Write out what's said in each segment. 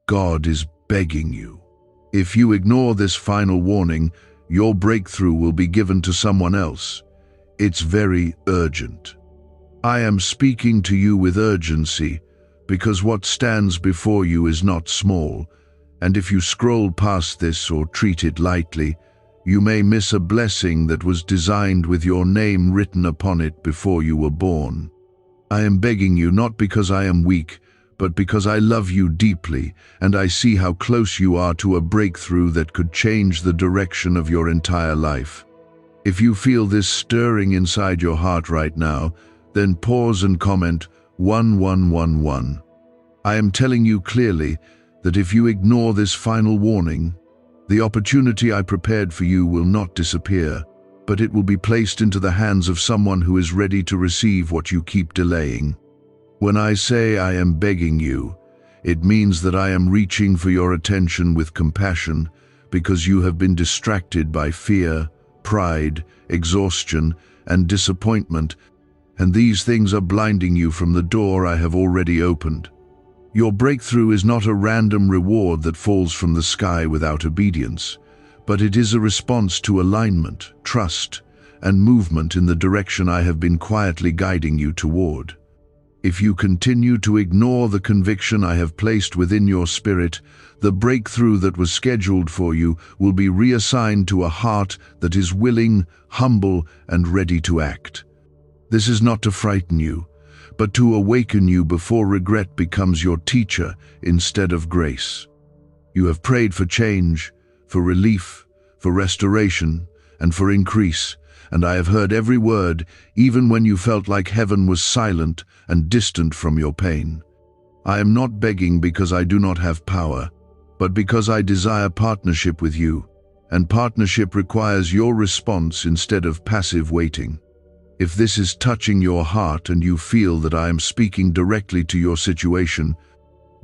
God is begging you. If you ignore this final warning, your breakthrough will be given to someone else. It's very urgent. I am speaking to you with urgency because what stands before you is not small, and if you scroll past this or treat it lightly, you may miss a blessing that was designed with your name written upon it before you were born. I am begging you not because I am weak, but because I love you deeply, and I see how close you are to a breakthrough that could change the direction of your entire life. If you feel this stirring inside your heart right now, then pause and comment 1111. I am telling you clearly that if you ignore this final warning, the opportunity I prepared for you will not disappear, but it will be placed into the hands of someone who is ready to receive what you keep delaying. When I say I am begging you, it means that I am reaching for your attention with compassion because you have been distracted by fear, pride, exhaustion, and disappointment, and these things are blinding you from the door I have already opened. Your breakthrough is not a random reward that falls from the sky without obedience, but it is a response to alignment, trust, and movement in the direction I have been quietly guiding you toward. If you continue to ignore the conviction I have placed within your spirit, the breakthrough that was scheduled for you will be reassigned to a heart that is willing, humble, and ready to act. This is not to frighten you, but to awaken you before regret becomes your teacher instead of grace. You have prayed for change, for relief, for restoration, and for increase, and I have heard every word, even when you felt like heaven was silent and distant from your pain. I am not begging because I do not have power, but because I desire partnership with you, and partnership requires your response instead of passive waiting. If this is touching your heart and you feel that I am speaking directly to your situation,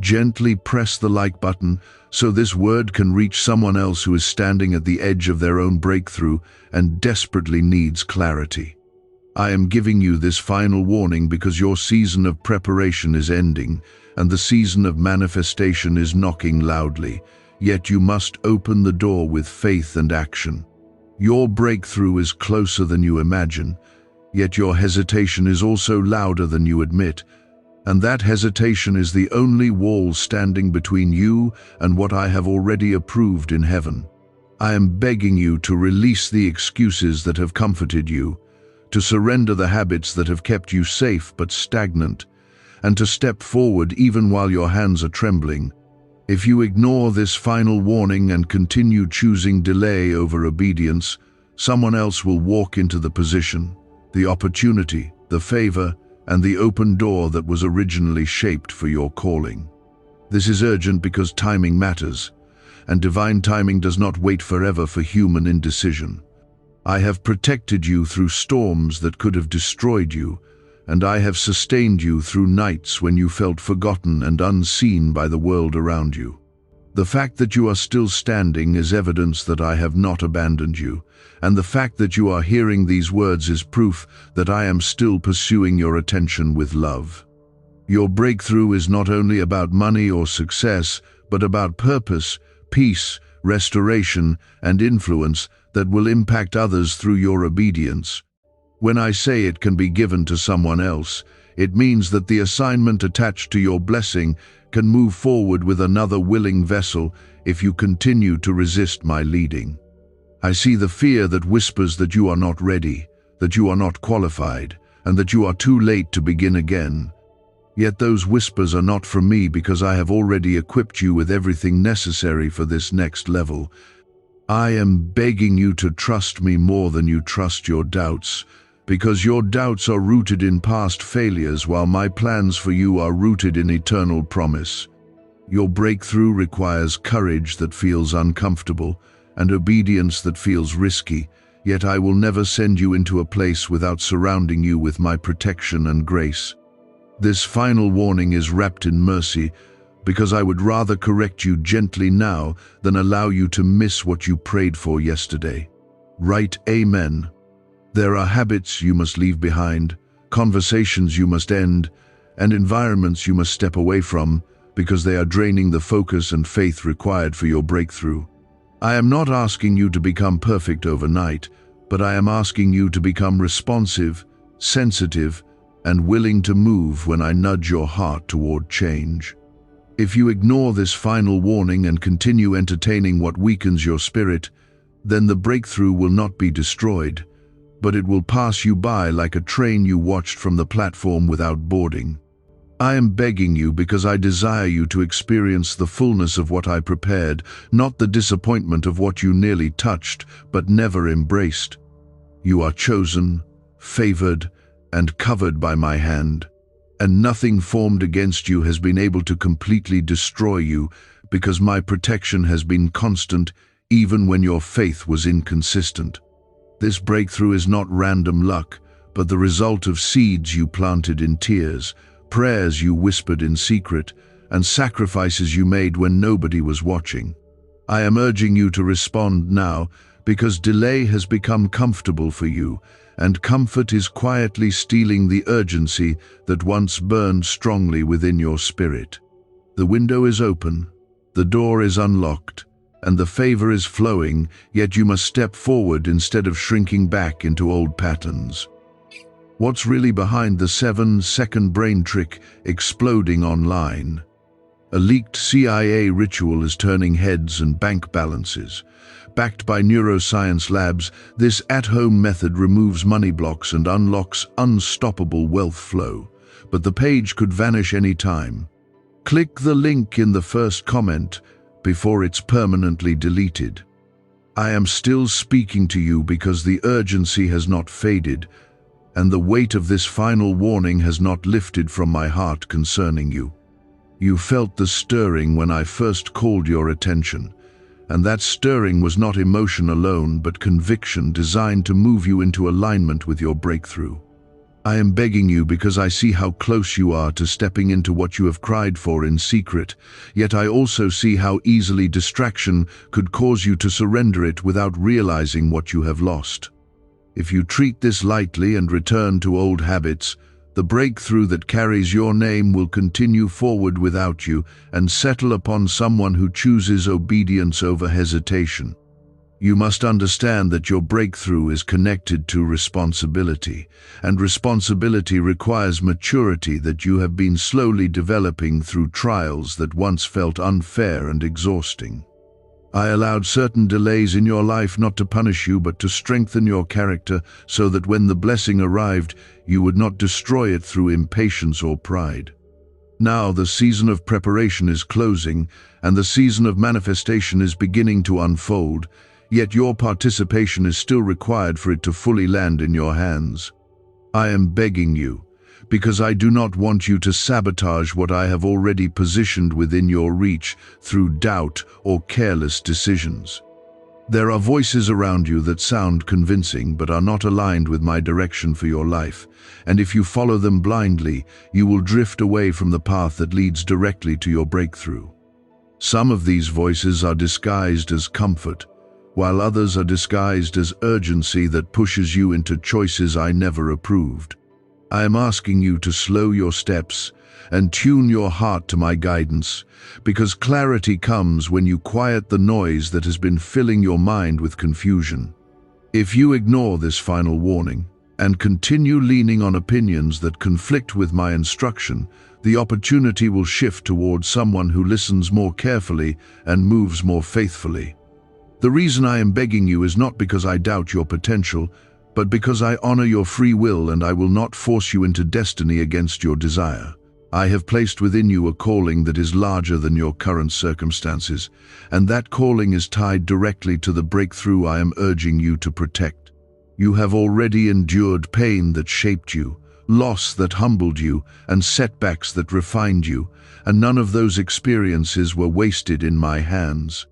gently press the like button so this word can reach someone else who is standing at the edge of their own breakthrough and desperately needs clarity. I am giving you this final warning because your season of preparation is ending and the season of manifestation is knocking loudly, yet you must open the door with faith and action. Your breakthrough is closer than you imagine, yet your hesitation is also louder than you admit, and that hesitation is the only wall standing between you and what I have already approved in heaven. I am begging you to release the excuses that have comforted you, to surrender the habits that have kept you safe but stagnant, and to step forward even while your hands are trembling. If you ignore this final warning and continue choosing delay over obedience, someone else will walk into the position, the opportunity, the favor, and the open door that was originally shaped for your calling. This is urgent because timing matters, and divine timing does not wait forever for human indecision. I have protected you through storms that could have destroyed you, and I have sustained you through nights when you felt forgotten and unseen by the world around you. The fact that you are still standing is evidence that I have not abandoned you, and the fact that you are hearing these words is proof that I am still pursuing your attention with love. Your breakthrough is not only about money or success, but about purpose, peace, restoration, and influence that will impact others through your obedience. When I say it can be given to someone else, it means that the assignment attached to your blessing can move forward with another willing vessel if you continue to resist my leading. I see the fear that whispers that you are not ready, that you are not qualified, and that you are too late to begin again. Yet those whispers are not from me because I have already equipped you with everything necessary for this next level. I am begging you to trust me more than you trust your doubts, because your doubts are rooted in past failures while my plans for you are rooted in eternal promise. Your breakthrough requires courage that feels uncomfortable and obedience that feels risky, yet I will never send you into a place without surrounding you with my protection and grace. This final warning is wrapped in mercy, because I would rather correct you gently now than allow you to miss what you prayed for yesterday. Write Amen. There are habits you must leave behind, conversations you must end, and environments you must step away from, because they are draining the focus and faith required for your breakthrough. I am not asking you to become perfect overnight, but I am asking you to become responsive, sensitive, and willing to move when I nudge your heart toward change. If you ignore this final warning and continue entertaining what weakens your spirit, then the breakthrough will not be destroyed, but it will pass you by like a train you watched from the platform without boarding. I am begging you because I desire you to experience the fullness of what I prepared, not the disappointment of what you nearly touched but never embraced. You are chosen, favored, and covered by my hand, and nothing formed against you has been able to completely destroy you because my protection has been constant even when your faith was inconsistent. This breakthrough is not random luck, but the result of seeds you planted in tears, prayers you whispered in secret, and sacrifices you made when nobody was watching. I am urging you to respond now because delay has become comfortable for you, and comfort is quietly stealing the urgency that once burned strongly within your spirit. The window is open, the door is unlocked, and the favor is flowing, yet you must step forward instead of shrinking back into old patterns. What's really behind the 7-second brain trick exploding online? A leaked CIA ritual is turning heads and bank balances. Backed by neuroscience labs, this at-home method removes money blocks and unlocks unstoppable wealth flow. But the page could vanish any time. Click the link in the first comment before it's permanently deleted. I am still speaking to you because the urgency has not faded, and the weight of this final warning has not lifted from my heart concerning you. You felt the stirring when I first called your attention, and that stirring was not emotion alone, but conviction designed to move you into alignment with your breakthrough. I am begging you because I see how close you are to stepping into what you have cried for in secret, yet I also see how easily distraction could cause you to surrender it without realizing what you have lost. If you treat this lightly and return to old habits, the breakthrough that carries your name will continue forward without you and settle upon someone who chooses obedience over hesitation. You must understand that your breakthrough is connected to responsibility, and responsibility requires maturity that you have been slowly developing through trials that once felt unfair and exhausting. I allowed certain delays in your life not to punish you but to strengthen your character so that when the blessing arrived, you would not destroy it through impatience or pride. Now the season of preparation is closing and the season of manifestation is beginning to unfold, yet your participation is still required for it to fully land in your hands. I am begging you, because I do not want you to sabotage what I have already positioned within your reach through doubt or careless decisions. There are voices around you that sound convincing but are not aligned with my direction for your life, and if you follow them blindly, you will drift away from the path that leads directly to your breakthrough. Some of these voices are disguised as comfort, while others are disguised as urgency that pushes you into choices I never approved. I am asking you to slow your steps and tune your heart to my guidance, because clarity comes when you quiet the noise that has been filling your mind with confusion. If you ignore this final warning and continue leaning on opinions that conflict with my instruction, the opportunity will shift towards someone who listens more carefully and moves more faithfully. The reason I am begging you is not because I doubt your potential, but because I honor your free will and I will not force you into destiny against your desire. I have placed within you a calling that is larger than your current circumstances, and that calling is tied directly to the breakthrough I am urging you to protect. You have already endured pain that shaped you, loss that humbled you, and setbacks that refined you, and none of those experiences were wasted in my hands.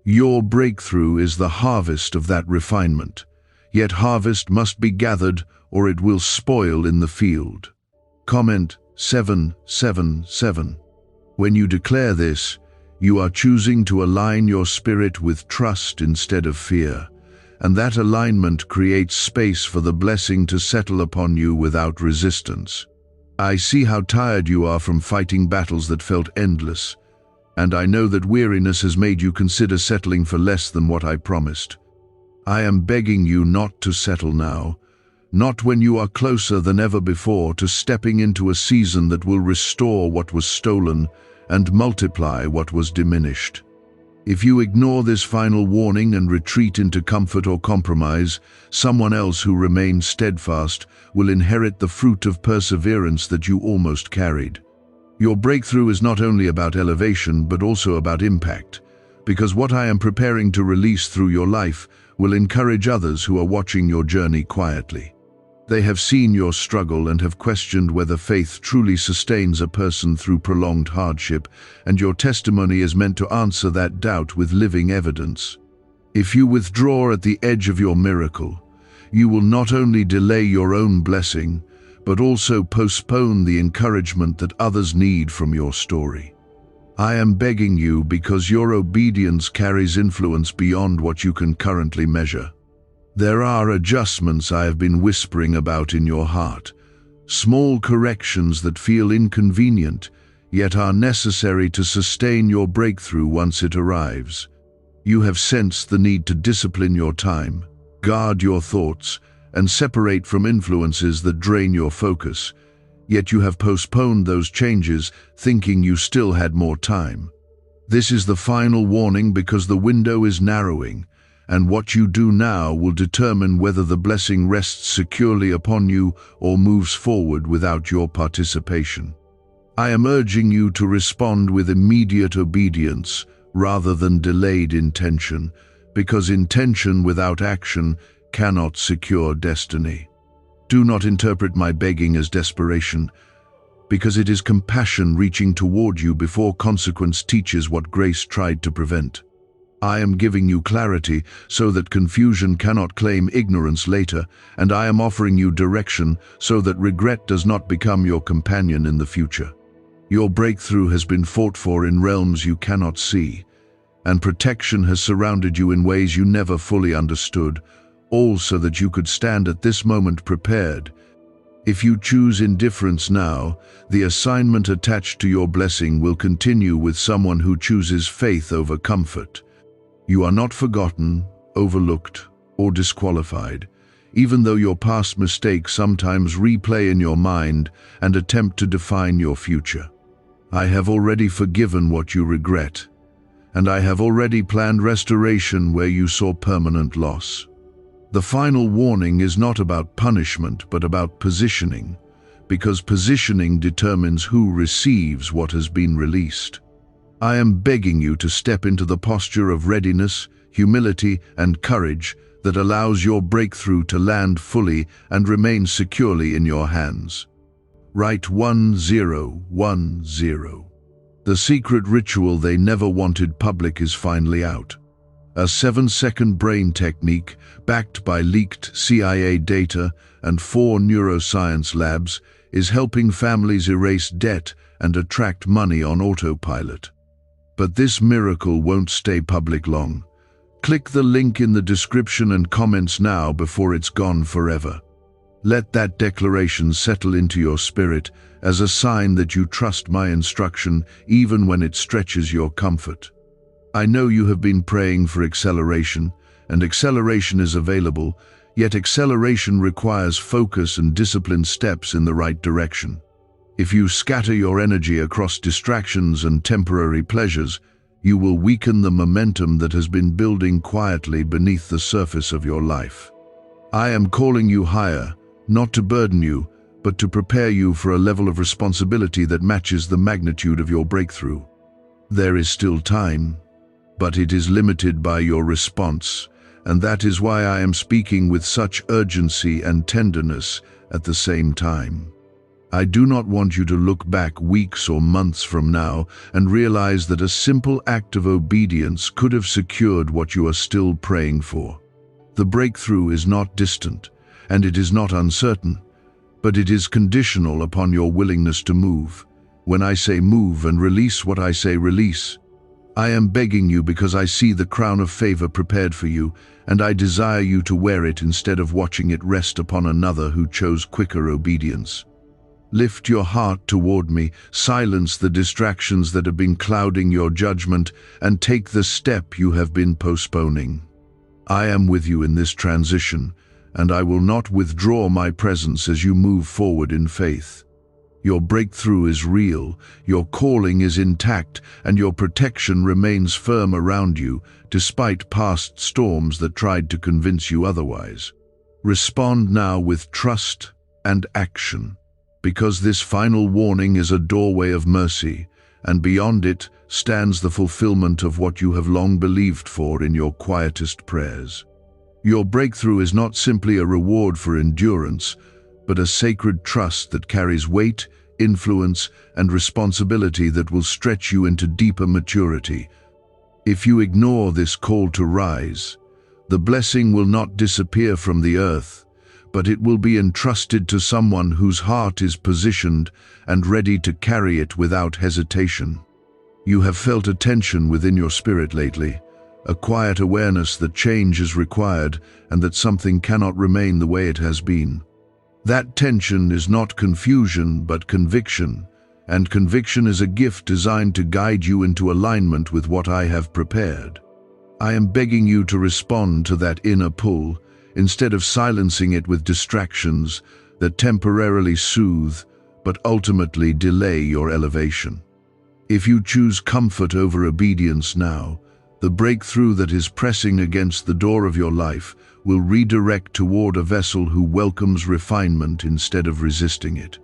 Your breakthrough is the harvest of that refinement, yet harvest must be gathered or it will spoil in the field. Comment 777. When you declare this, you are choosing to align your spirit with trust instead of fear, and that alignment creates space for the blessing to settle upon you without resistance. I see how tired you are from fighting battles that felt endless, and I know that weariness has made you consider settling for less than what I promised. I am begging you not to settle now, not when you are closer than ever before to stepping into a season that will restore what was stolen and multiply what was diminished. If you ignore this final warning and retreat into comfort or compromise, someone else who remains steadfast will inherit the fruit of perseverance that you almost carried. Your breakthrough is not only about elevation but also about impact, because what I am preparing to release through your life will encourage others who are watching your journey quietly. They have seen your struggle and have questioned whether faith truly sustains a person through prolonged hardship, and your testimony is meant to answer that doubt with living evidence. If you withdraw at the edge of your miracle, you will not only delay your own blessing, but also postpone the encouragement that others need from your story. I am begging you because your obedience carries influence beyond what you can currently measure. There are adjustments I have been whispering about in your heart, small corrections that feel inconvenient, yet are necessary to sustain your breakthrough once it arrives. You have sensed the need to discipline your time, guard your thoughts, and separate from influences that drain your focus, yet you have postponed those changes, thinking you still had more time. This is the final warning because the window is narrowing, and what you do now will determine whether the blessing rests securely upon you or moves forward without your participation. I am urging you to respond with immediate obedience rather than delayed intention, because intention without action cannot secure destiny. Do not interpret my begging as desperation, because it is compassion reaching toward you before consequence teaches what grace tried to prevent. I am giving you clarity so that confusion cannot claim ignorance later, and I am offering you direction so that regret does not become your companion in the future. Your breakthrough has been fought for in realms you cannot see, and protection has surrounded you in ways you never fully understood, all so that you could stand at this moment prepared. If you choose indifference now, the assignment attached to your blessing will continue with someone who chooses faith over comfort. You are not forgotten, overlooked, or disqualified, even though your past mistakes sometimes replay in your mind and attempt to define your future. I have already forgiven what you regret, and I have already planned restoration where you saw permanent loss. The final warning is not about punishment but about positioning, because positioning determines who receives what has been released. I am begging you to step into the posture of readiness, humility, and courage that allows your breakthrough to land fully and remain securely in your hands. Write 1010. The secret ritual they never wanted public is finally out. A 7-second brain technique backed by leaked CIA data and 4 neuroscience labs is helping families erase debt and attract money on autopilot. But this miracle won't stay public long. Click the link in the description and comments now before it's gone forever. Let that declaration settle into your spirit as a sign that you trust my instruction even when it stretches your comfort. I know you have been praying for acceleration, and acceleration is available, yet acceleration requires focus and disciplined steps in the right direction. If you scatter your energy across distractions and temporary pleasures, you will weaken the momentum that has been building quietly beneath the surface of your life. I am calling you higher, not to burden you, but to prepare you for a level of responsibility that matches the magnitude of your breakthrough. There is still time, but it is limited by your response, and that is why I am speaking with such urgency and tenderness at the same time. I do not want you to look back weeks or months from now and realize that a simple act of obedience could have secured what you are still praying for. The breakthrough is not distant, and it is not uncertain, but it is conditional upon your willingness to move. When I say move and release what I say release, I am begging you because I see the crown of favor prepared for you, and I desire you to wear it instead of watching it rest upon another who chose quicker obedience. Lift your heart toward me, silence the distractions that have been clouding your judgment, and take the step you have been postponing. I am with you in this transition, and I will not withdraw my presence as you move forward in faith. Your breakthrough is real, your calling is intact, and your protection remains firm around you, despite past storms that tried to convince you otherwise. Respond now with trust and action, because this final warning is a doorway of mercy, and beyond it stands the fulfillment of what you have long believed for in your quietest prayers. Your breakthrough is not simply a reward for endurance, but a sacred trust that carries weight, influence, and responsibility that will stretch you into deeper maturity. If you ignore this call to rise, the blessing will not disappear from the earth, but it will be entrusted to someone whose heart is positioned and ready to carry it without hesitation. You have felt a tension within your spirit lately, a quiet awareness that change is required and that something cannot remain the way it has been. That tension is not confusion, but conviction, and conviction is a gift designed to guide you into alignment with what I have prepared. I am begging you to respond to that inner pull, instead of silencing it with distractions that temporarily soothe, but ultimately delay your elevation. If you choose comfort over obedience now, the breakthrough that is pressing against the door of your life will redirect toward a vessel who welcomes refinement instead of resisting it.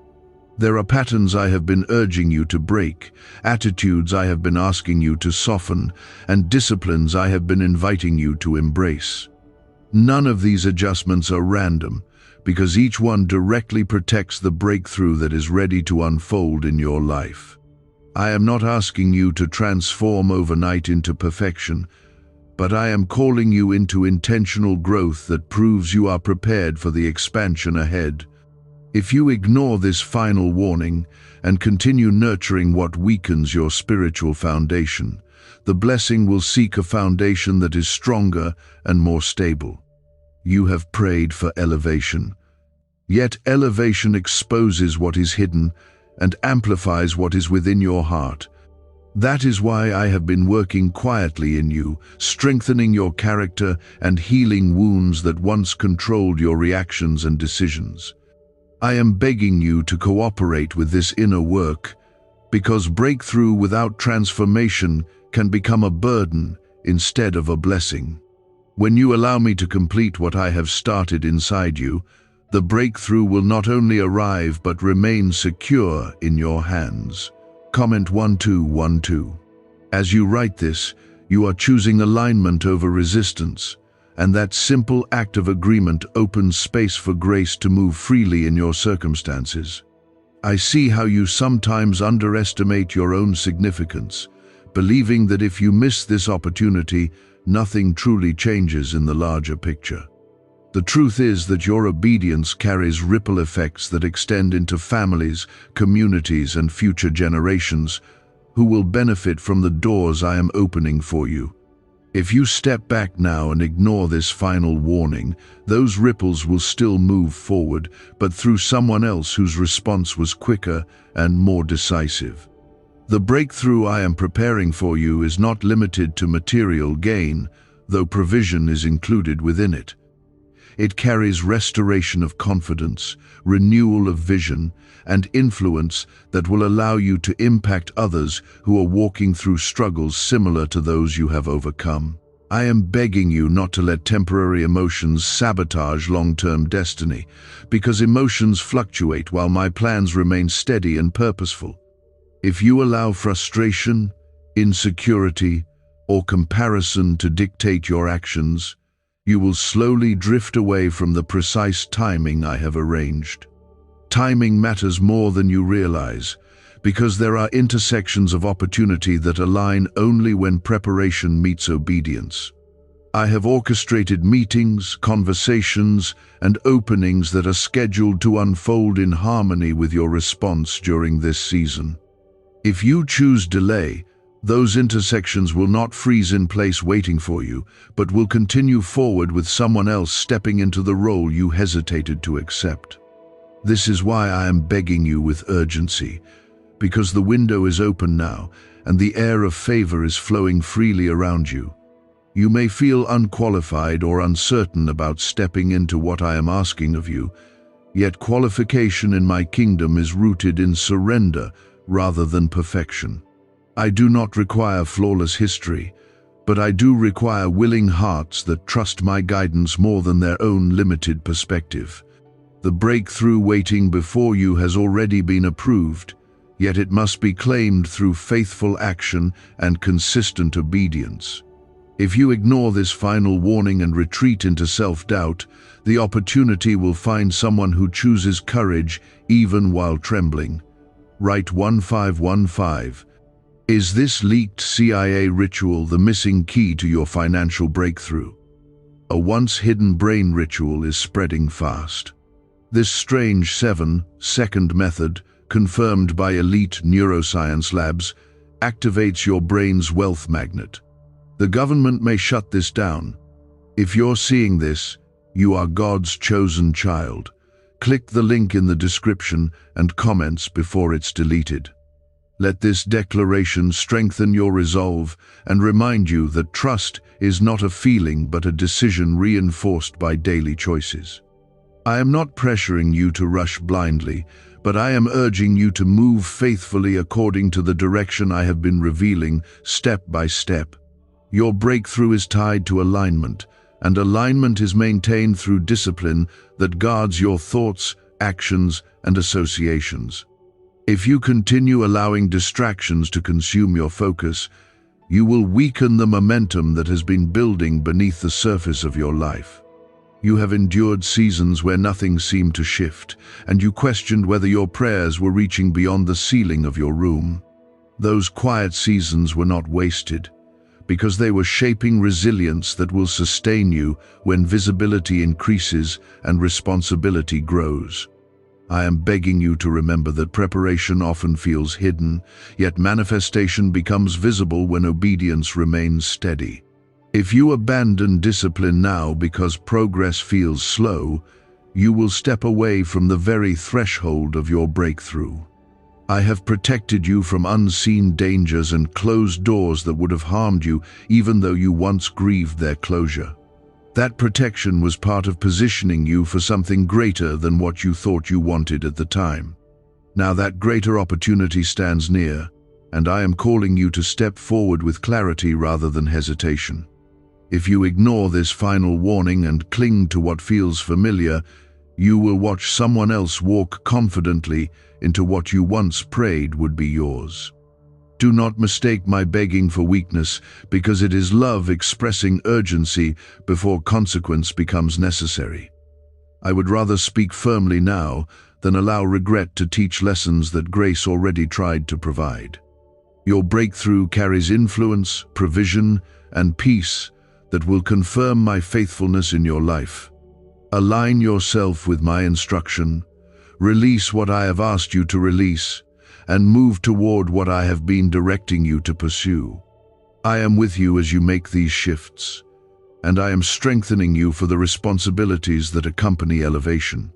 There are patterns I have been urging you to break, attitudes I have been asking you to soften, and disciplines I have been inviting you to embrace. None of these adjustments are random, because each one directly protects the breakthrough that is ready to unfold in your life. I am not asking you to transform overnight into perfection, but I am calling you into intentional growth that proves you are prepared for the expansion ahead. If you ignore this final warning and continue nurturing what weakens your spiritual foundation, the blessing will seek a foundation that is stronger and more stable. You have prayed for elevation, yet elevation exposes what is hidden and amplifies what is within your heart. That is why I have been working quietly in you, strengthening your character and healing wounds that once controlled your reactions and decisions. I am begging you to cooperate with this inner work, because breakthrough without transformation can become a burden instead of a blessing. When you allow me to complete what I have started inside you, the breakthrough will not only arrive but remain secure in your hands. Comment 1212. As you write this, you are choosing alignment over resistance, and that simple act of agreement opens space for grace to move freely in your circumstances. I see how you sometimes underestimate your own significance, believing that if you miss this opportunity, nothing truly changes in the larger picture. The truth is that your obedience carries ripple effects that extend into families, communities, and future generations who will benefit from the doors I am opening for you. If you step back now and ignore this final warning, those ripples will still move forward, but through someone else whose response was quicker and more decisive. The breakthrough I am preparing for you is not limited to material gain, though provision is included within it. It carries restoration of confidence, renewal of vision, and influence that will allow you to impact others who are walking through struggles similar to those you have overcome. I am begging you not to let temporary emotions sabotage long-term destiny, because emotions fluctuate while my plans remain steady and purposeful. If you allow frustration, insecurity, or comparison to dictate your actions, you will slowly drift away from the precise timing I have arranged. Timing matters more than you realize, because there are intersections of opportunity that align only when preparation meets obedience. I have orchestrated meetings, conversations, and openings that are scheduled to unfold in harmony with your response during this season. If you choose delay, those intersections will not freeze in place waiting for you, but will continue forward with someone else stepping into the role you hesitated to accept. This is why I am begging you with urgency, because the window is open now, and the air of favor is flowing freely around you. You may feel unqualified or uncertain about stepping into what I am asking of you, yet qualification in my kingdom is rooted in surrender rather than perfection. I do not require flawless history, but I do require willing hearts that trust my guidance more than their own limited perspective. The breakthrough waiting before you has already been approved, yet it must be claimed through faithful action and consistent obedience. If you ignore this final warning and retreat into self-doubt, the opportunity will find someone who chooses courage even while trembling. Write 1515. Is this leaked CIA ritual the missing key to your financial breakthrough? A once-hidden brain ritual is spreading fast. This strange 7-second method, confirmed by elite neuroscience labs, activates your brain's wealth magnet. The government may shut this down. If you're seeing this, you are God's chosen child. Click the link in the description and comments before it's deleted. Let this declaration strengthen your resolve and remind you that trust is not a feeling but a decision reinforced by daily choices. I am not pressuring you to rush blindly, but I am urging you to move faithfully according to the direction I have been revealing step by step. Your breakthrough is tied to alignment, and alignment is maintained through discipline that guards your thoughts, actions, and associations. If you continue allowing distractions to consume your focus, you will weaken the momentum that has been building beneath the surface of your life. You have endured seasons where nothing seemed to shift, and you questioned whether your prayers were reaching beyond the ceiling of your room. Those quiet seasons were not wasted, because they were shaping resilience that will sustain you when visibility increases and responsibility grows. I am begging you to remember that preparation often feels hidden, yet manifestation becomes visible when obedience remains steady. If you abandon discipline now because progress feels slow, you will step away from the very threshold of your breakthrough. I have protected you from unseen dangers and closed doors that would have harmed you even though you once grieved their closure. That protection was part of positioning you for something greater than what you thought you wanted at the time. Now that greater opportunity stands near, and I am calling you to step forward with clarity rather than hesitation. If you ignore this final warning and cling to what feels familiar, you will watch someone else walk confidently into what you once prayed would be yours. Do not mistake my begging for weakness, because it is love expressing urgency before consequence becomes necessary. I would rather speak firmly now than allow regret to teach lessons that grace already tried to provide. Your breakthrough carries influence, provision, and peace that will confirm my faithfulness in your life. Align yourself with my instruction, release what I have asked you to release, and move toward what I have been directing you to pursue. I am with you as you make these shifts, and I am strengthening you for the responsibilities that accompany elevation.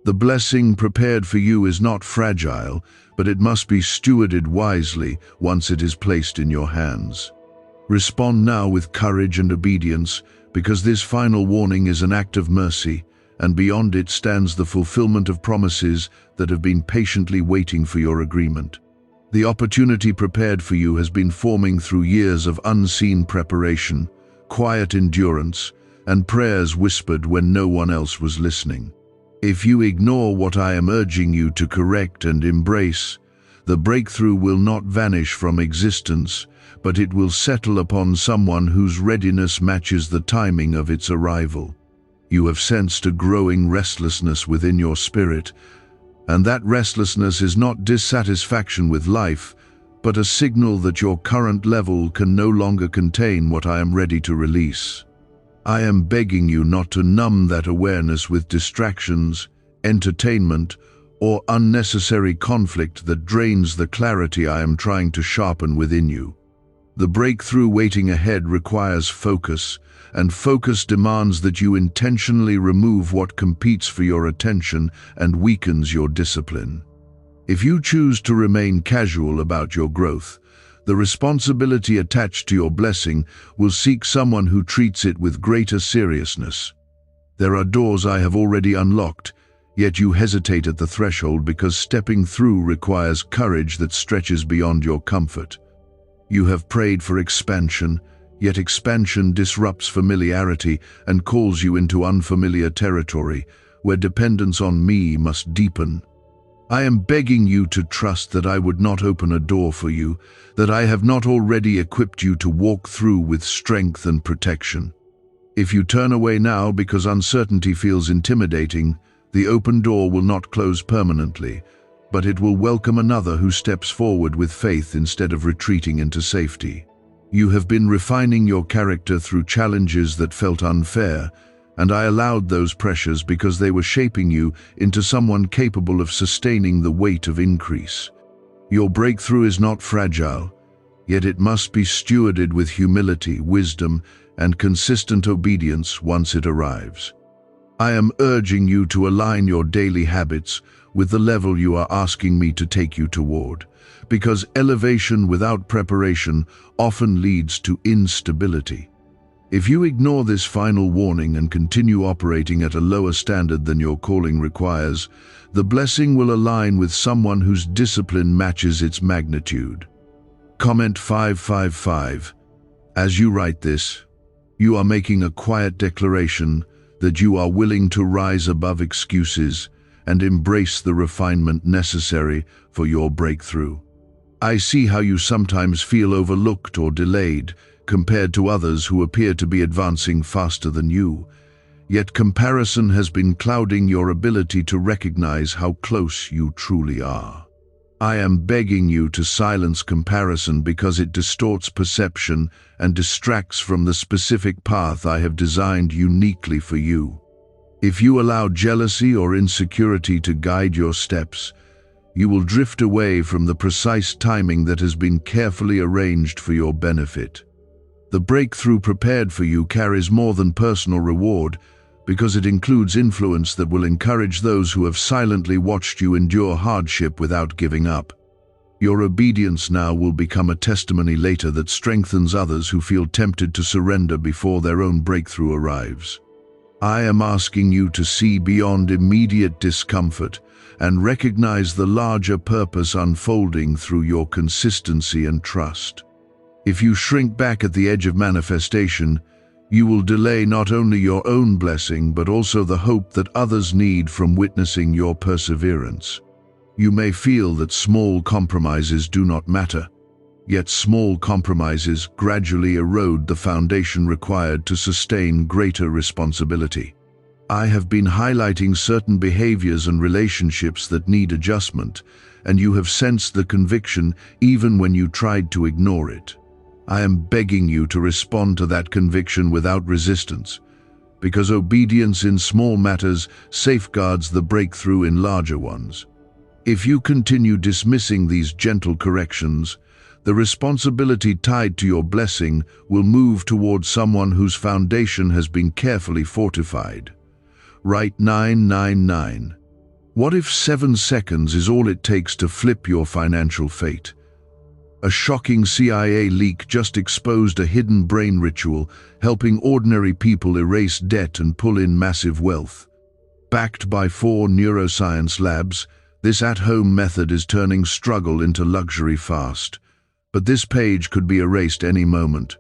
The blessing prepared for you is not fragile, but it must be stewarded wisely once it is placed in your hands. Respond now with courage and obedience, because this final warning is an act of mercy, and beyond it stands the fulfillment of promises that have been patiently waiting for your agreement. The opportunity prepared for you has been forming through years of unseen preparation, quiet endurance, and prayers whispered when no one else was listening. If you ignore what I am urging you to correct and embrace, the breakthrough will not vanish from existence, but it will settle upon someone whose readiness matches the timing of its arrival. You have sensed a growing restlessness within your spirit, and that restlessness is not dissatisfaction with life, but a signal that your current level can no longer contain what I am ready to release. I am begging you not to numb that awareness with distractions, entertainment, or unnecessary conflict that drains the clarity I am trying to sharpen within you. The breakthrough waiting ahead requires focus, and focus demands that you intentionally remove what competes for your attention and weakens your discipline. If you choose to remain casual about your growth, the responsibility attached to your blessing will seek someone who treats it with greater seriousness. There are doors I have already unlocked, yet you hesitate at the threshold because stepping through requires courage that stretches beyond your comfort. You have prayed for expansion, yet expansion disrupts familiarity and calls you into unfamiliar territory, where dependence on me must deepen. I am begging you to trust that I would not open a door for you, that I have not already equipped you to walk through with strength and protection. If you turn away now because uncertainty feels intimidating, the open door will not close permanently, but it will welcome another who steps forward with faith instead of retreating into safety. You have been refining your character through challenges that felt unfair, and I allowed those pressures because they were shaping you into someone capable of sustaining the weight of increase. Your breakthrough is not fragile, yet it must be stewarded with humility, wisdom, and consistent obedience once it arrives. I am urging you to align your daily habits with the level you are asking me to take you toward, because elevation without preparation often leads to instability. If you ignore this final warning and continue operating at a lower standard than your calling requires, the blessing will align with someone whose discipline matches its magnitude. Comment 555. As you write this, you are making a quiet declaration that you are willing to rise above excuses and embrace the refinement necessary for your breakthrough. I see how you sometimes feel overlooked or delayed compared to others who appear to be advancing faster than you. Yet comparison has been clouding your ability to recognize how close you truly are. I am begging you to silence comparison because it distorts perception and distracts from the specific path I have designed uniquely for you. If you allow jealousy or insecurity to guide your steps, you will drift away from the precise timing that has been carefully arranged for your benefit. The breakthrough prepared for you carries more than personal reward because it includes influence that will encourage those who have silently watched you endure hardship without giving up. Your obedience now will become a testimony later that strengthens others who feel tempted to surrender before their own breakthrough arrives. I am asking you to see beyond immediate discomfort and recognize the larger purpose unfolding through your consistency and trust. If you shrink back at the edge of manifestation, you will delay not only your own blessing but also the hope that others need from witnessing your perseverance. You may feel that small compromises do not matter, yet small compromises gradually erode the foundation required to sustain greater responsibility. I have been highlighting certain behaviors and relationships that need adjustment, and you have sensed the conviction even when you tried to ignore it. I am begging you to respond to that conviction without resistance, because obedience in small matters safeguards the breakthrough in larger ones. If you continue dismissing these gentle corrections, the responsibility tied to your blessing will move towards someone whose foundation has been carefully fortified. Write 999. What if 7 seconds is all it takes to flip your financial fate? A shocking CIA leak just exposed a hidden brain ritual helping ordinary people erase debt and pull in massive wealth. Backed by 4 neuroscience labs, this at-home method is turning struggle into luxury fast. But this page could be erased any moment.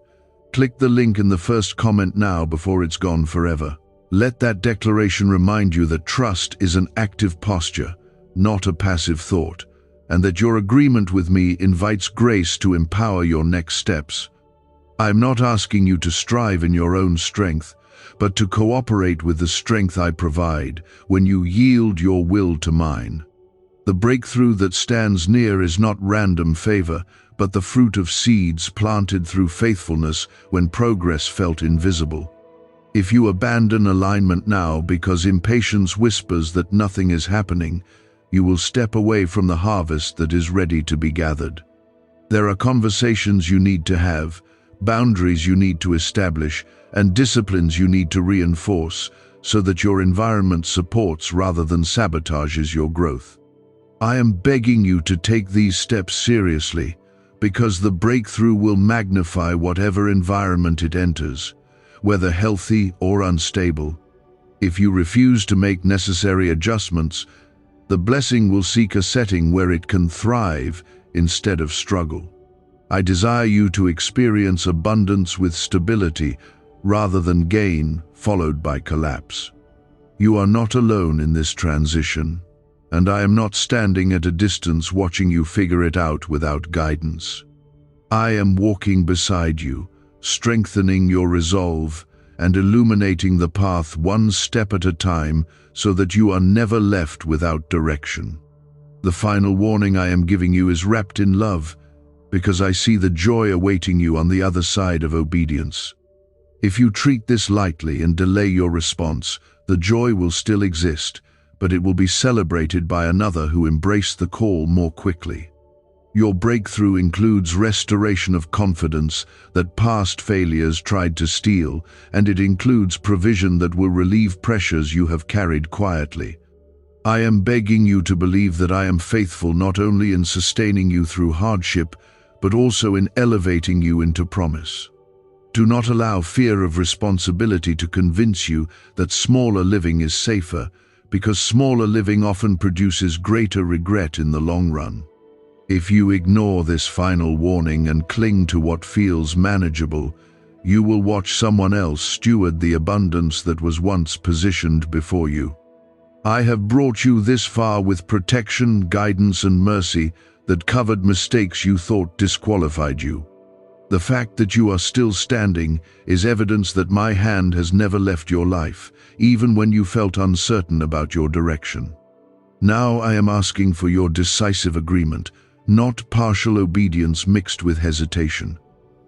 Click the link in the first comment now before it's gone forever. Let that declaration remind you that trust is an active posture, not a passive thought, and that your agreement with me invites grace to empower your next steps. I am not asking you to strive in your own strength, but to cooperate with the strength I provide when you yield your will to mine. The breakthrough that stands near is not random favor, but the fruit of seeds planted through faithfulness when progress felt invisible. If you abandon alignment now because impatience whispers that nothing is happening, you will step away from the harvest that is ready to be gathered. There are conversations you need to have, boundaries you need to establish, and disciplines you need to reinforce so that your environment supports rather than sabotages your growth. I am begging you to take these steps seriously because the breakthrough will magnify whatever environment it enters, whether healthy or unstable. If you refuse to make necessary adjustments, the blessing will seek a setting where it can thrive instead of struggle. I desire you to experience abundance with stability rather than gain followed by collapse. You are not alone in this transition, and I am not standing at a distance watching you figure it out without guidance. I am walking beside you, strengthening your resolve and illuminating the path one step at a time so that you are never left without direction. The final warning I am giving you is wrapped in love, because I see the joy awaiting you on the other side of obedience. If you treat this lightly and delay your response, the joy will still exist, but it will be celebrated by another who embraced the call more quickly. Your breakthrough includes restoration of confidence that past failures tried to steal, and it includes provision that will relieve pressures you have carried quietly. I am begging you to believe that I am faithful not only in sustaining you through hardship, but also in elevating you into promise. Do not allow fear of responsibility to convince you that smaller living is safer, because smaller living often produces greater regret in the long run. If you ignore this final warning and cling to what feels manageable, you will watch someone else steward the abundance that was once positioned before you. I have brought you this far with protection, guidance, and mercy that covered mistakes you thought disqualified you. The fact that you are still standing is evidence that my hand has never left your life, even when you felt uncertain about your direction. Now I am asking for your decisive agreement, not partial obedience mixed with hesitation.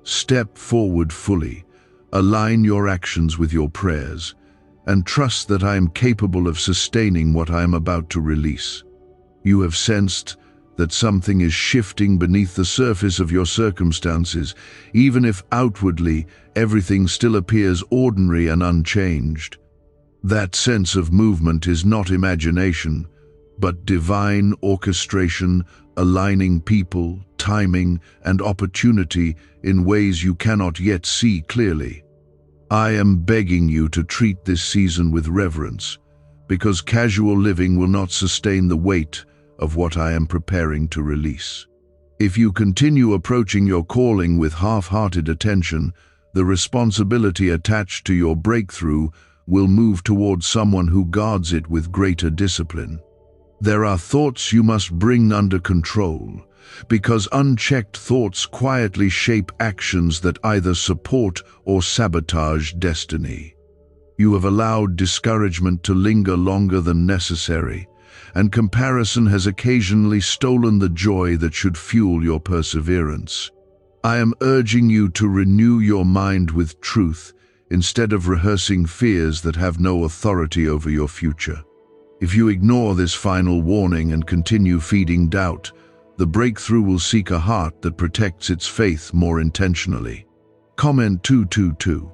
Step forward fully, align your actions with your prayers, and trust that I am capable of sustaining what I am about to release. You have sensed that something is shifting beneath the surface of your circumstances, even if outwardly everything still appears ordinary and unchanged. That sense of movement is not imagination, but divine orchestration, aligning people, timing, and opportunity in ways you cannot yet see clearly. I am begging you to treat this season with reverence, because casual living will not sustain the weight of what I am preparing to release. If you continue approaching your calling with half-hearted attention, the responsibility attached to your breakthrough will move towards someone who guards it with greater discipline. There are thoughts you must bring under control, because unchecked thoughts quietly shape actions that either support or sabotage destiny. You have allowed discouragement to linger longer than necessary, and comparison has occasionally stolen the joy that should fuel your perseverance. I am urging you to renew your mind with truth instead of rehearsing fears that have no authority over your future. If you ignore this final warning and continue feeding doubt, the breakthrough will seek a heart that protects its faith more intentionally. Comment 222.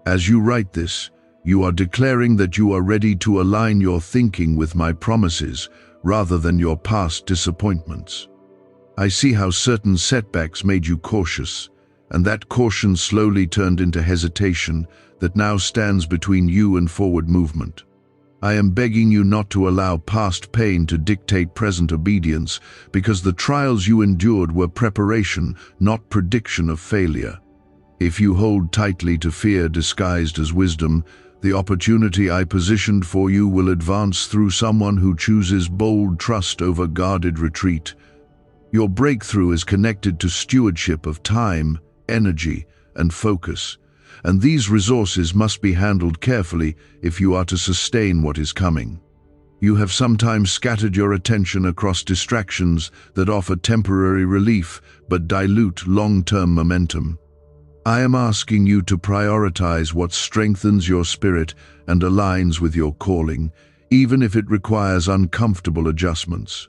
As you write this, you are declaring that you are ready to align your thinking with my promises rather than your past disappointments. I see how certain setbacks made you cautious, and that caution slowly turned into hesitation that now stands between you and forward movement. I am begging you not to allow past pain to dictate present obedience, because the trials you endured were preparation, not prediction of failure. If you hold tightly to fear disguised as wisdom, the opportunity I positioned for you will advance through someone who chooses bold trust over guarded retreat. Your breakthrough is connected to stewardship of time, energy, and focus, and these resources must be handled carefully if you are to sustain what is coming. You have sometimes scattered your attention across distractions that offer temporary relief but dilute long-term momentum. I am asking you to prioritize what strengthens your spirit and aligns with your calling, even if it requires uncomfortable adjustments.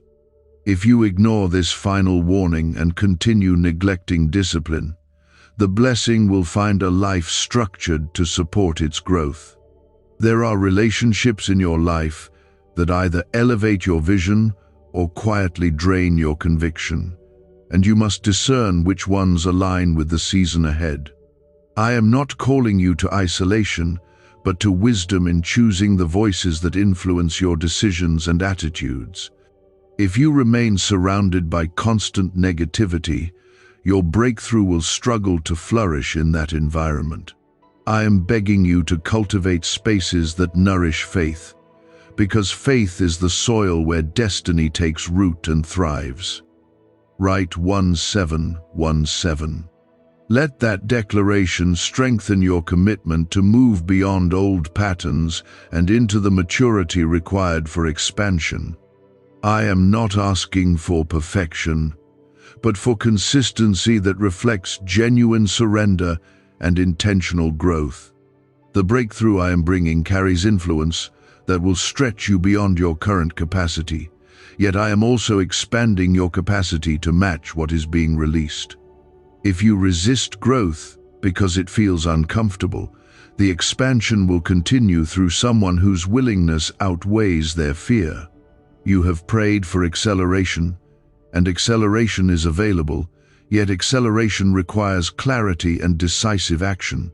If you ignore this final warning and continue neglecting discipline, the blessing will find a life structured to support its growth. There are relationships in your life that either elevate your vision or quietly drain your conviction, and you must discern which ones align with the season ahead. I am not calling you to isolation, but to wisdom in choosing the voices that influence your decisions and attitudes. If you remain surrounded by constant negativity, your breakthrough will struggle to flourish in that environment. I am begging you to cultivate spaces that nourish faith, because faith is the soil where destiny takes root and thrives. Write 1717. Let that declaration strengthen your commitment to move beyond old patterns and into the maturity required for expansion. I am not asking for perfection, but for consistency that reflects genuine surrender and intentional growth. The breakthrough I am bringing carries influence that will stretch you beyond your current capacity, yet I am also expanding your capacity to match what is being released. If you resist growth because it feels uncomfortable, the expansion will continue through someone whose willingness outweighs their fear. You have prayed for acceleration, and acceleration is available, yet acceleration requires clarity and decisive action.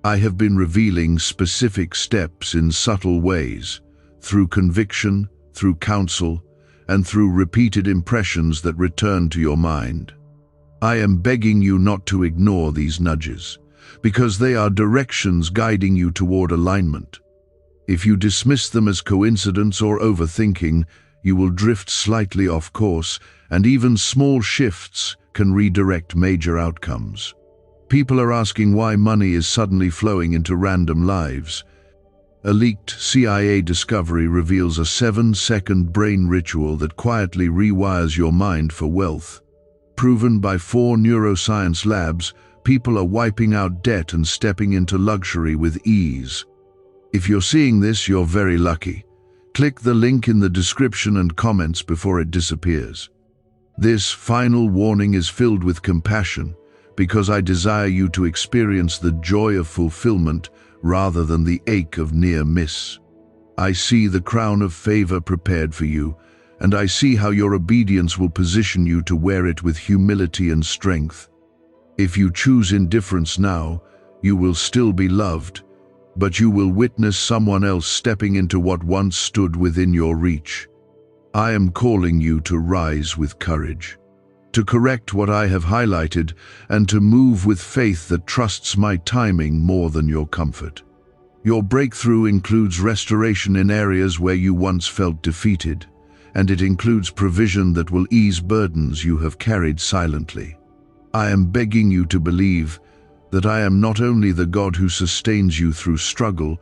I have been revealing specific steps in subtle ways, through conviction, through counsel, and through repeated impressions that return to your mind. I am begging you not to ignore these nudges, because they are directions guiding you toward alignment. If you dismiss them as coincidence or overthinking, you will drift slightly off course, and even small shifts can redirect major outcomes. People are asking why money is suddenly flowing into random lives. A leaked CIA discovery reveals a 7-second brain ritual that quietly rewires your mind for wealth. Proven by 4 neuroscience labs, people are wiping out debt and stepping into luxury with ease. If you're seeing this, you're very lucky. Click the link in the description and comments before it disappears. This final warning is filled with compassion, because I desire you to experience the joy of fulfillment rather than the ache of near miss. I see the crown of favor prepared for you, and I see how your obedience will position you to wear it with humility and strength. If you choose indifference now, you will still be loved, but you will witness someone else stepping into what once stood within your reach. I am calling you to rise with courage, to correct what I have highlighted, and to move with faith that trusts my timing more than your comfort. Your breakthrough includes restoration in areas where you once felt defeated, and it includes provision that will ease burdens you have carried silently. I am begging you to believe that I am not only the God who sustains you through struggle,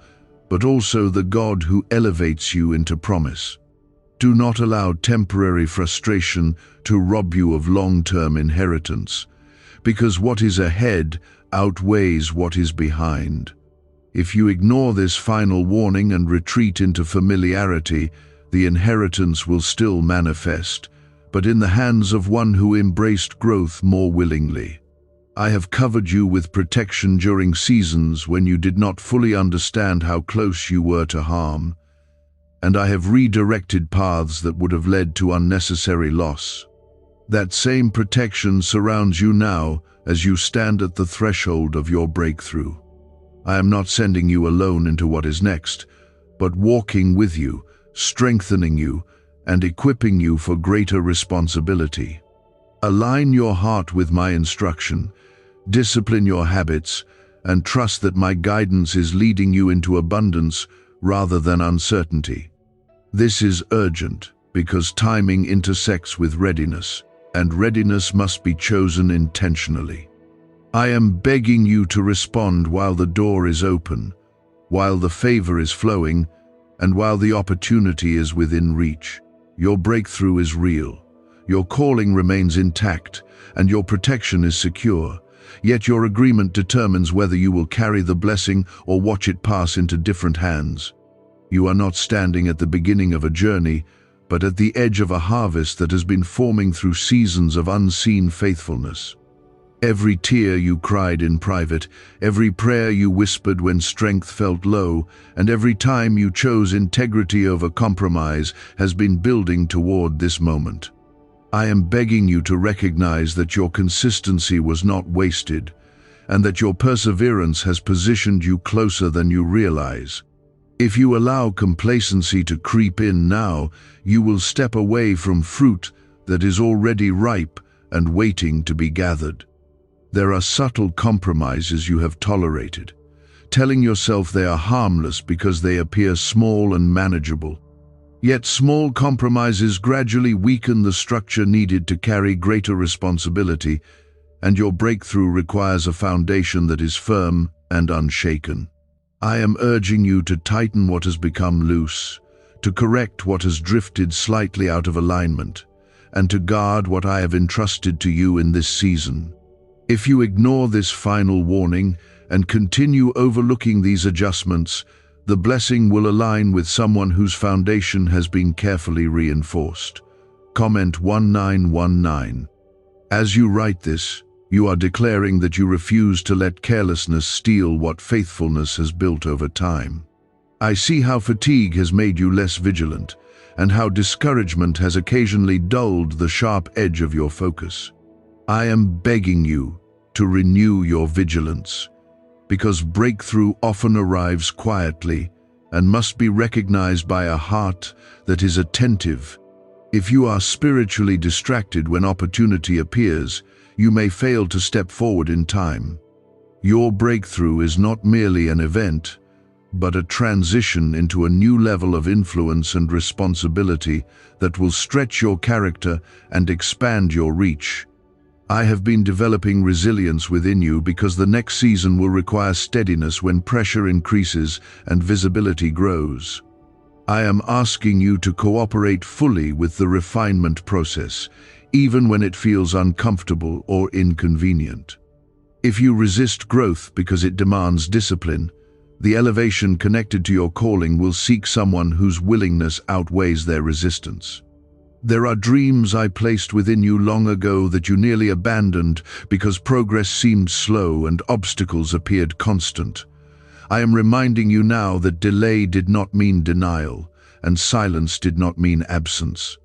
but also the God who elevates you into promise. Do not allow temporary frustration to rob you of long-term inheritance, because what is ahead outweighs what is behind. If you ignore this final warning and retreat into familiarity, the inheritance will still manifest, but in the hands of one who embraced growth more willingly. I have covered you with protection during seasons when you did not fully understand how close you were to harm, and I have redirected paths that would have led to unnecessary loss. That same protection surrounds you now as you stand at the threshold of your breakthrough. I am not sending you alone into what is next, but walking with you, strengthening you, and equipping you for greater responsibility. Align your heart with my instruction, discipline your habits, and trust that my guidance is leading you into abundance rather than uncertainty. This is urgent because timing intersects with readiness, and readiness must be chosen intentionally. I am begging you to respond while the door is open, while the favor is flowing, and while the opportunity is within reach. Your breakthrough is real, your calling remains intact, and your protection is secure. Yet your agreement determines whether you will carry the blessing or watch it pass into different hands. You are not standing at the beginning of a journey, but at the edge of a harvest that has been forming through seasons of unseen faithfulness. Every tear you cried in private, every prayer you whispered when strength felt low, and every time you chose integrity over compromise has been building toward this moment. I am begging you to recognize that your consistency was not wasted, and that your perseverance has positioned you closer than you realize. If you allow complacency to creep in now, you will step away from fruit that is already ripe and waiting to be gathered. There are subtle compromises you have tolerated, telling yourself they are harmless because they appear small and manageable. Yet small compromises gradually weaken the structure needed to carry greater responsibility, and your breakthrough requires a foundation that is firm and unshaken. I am urging you to tighten what has become loose, to correct what has drifted slightly out of alignment, and to guard what I have entrusted to you in this season. If you ignore this final warning and continue overlooking these adjustments, the blessing will align with someone whose foundation has been carefully reinforced. Comment 1919. As you write this, you are declaring that you refuse to let carelessness steal what faithfulness has built over time. I see how fatigue has made you less vigilant, and how discouragement has occasionally dulled the sharp edge of your focus. I am begging you to renew your vigilance, because breakthrough often arrives quietly and must be recognized by a heart that is attentive. If you are spiritually distracted when opportunity appears, you may fail to step forward in time. Your breakthrough is not merely an event, but a transition into a new level of influence and responsibility that will stretch your character and expand your reach. I have been developing resilience within you because the next season will require steadiness when pressure increases and visibility grows. I am asking you to cooperate fully with the refinement process, even when it feels uncomfortable or inconvenient. If you resist growth because it demands discipline, the elevation connected to your calling will seek someone whose willingness outweighs their resistance. There are dreams I placed within you long ago that you nearly abandoned because progress seemed slow and obstacles appeared constant. I am reminding you now that delay did not mean denial, and silence did not mean absence.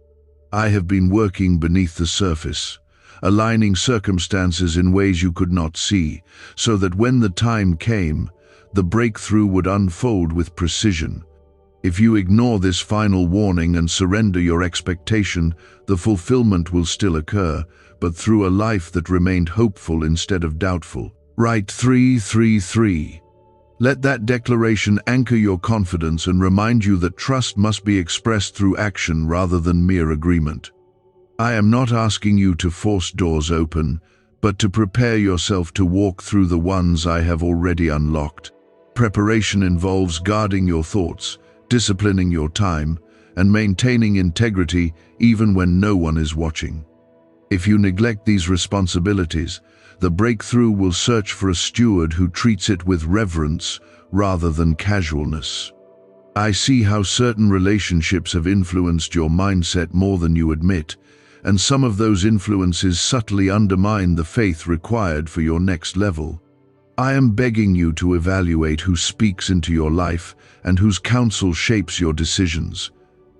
I have been working beneath the surface, aligning circumstances in ways you could not see, so that when the time came, the breakthrough would unfold with precision. If you ignore this final warning and surrender your expectation, the fulfillment will still occur, but through a life that remained hopeful instead of doubtful. Write 333. Let that declaration anchor your confidence and remind you that trust must be expressed through action rather than mere agreement. I am not asking you to force doors open, but to prepare yourself to walk through the ones I have already unlocked. Preparation involves guarding your thoughts, disciplining your time, and maintaining integrity even when no one is watching. If you neglect these responsibilities, the breakthrough will search for a steward who treats it with reverence rather than casualness. I see how certain relationships have influenced your mindset more than you admit, and some of those influences subtly undermine the faith required for your next level. I am begging you to evaluate who speaks into your life and whose counsel shapes your decisions.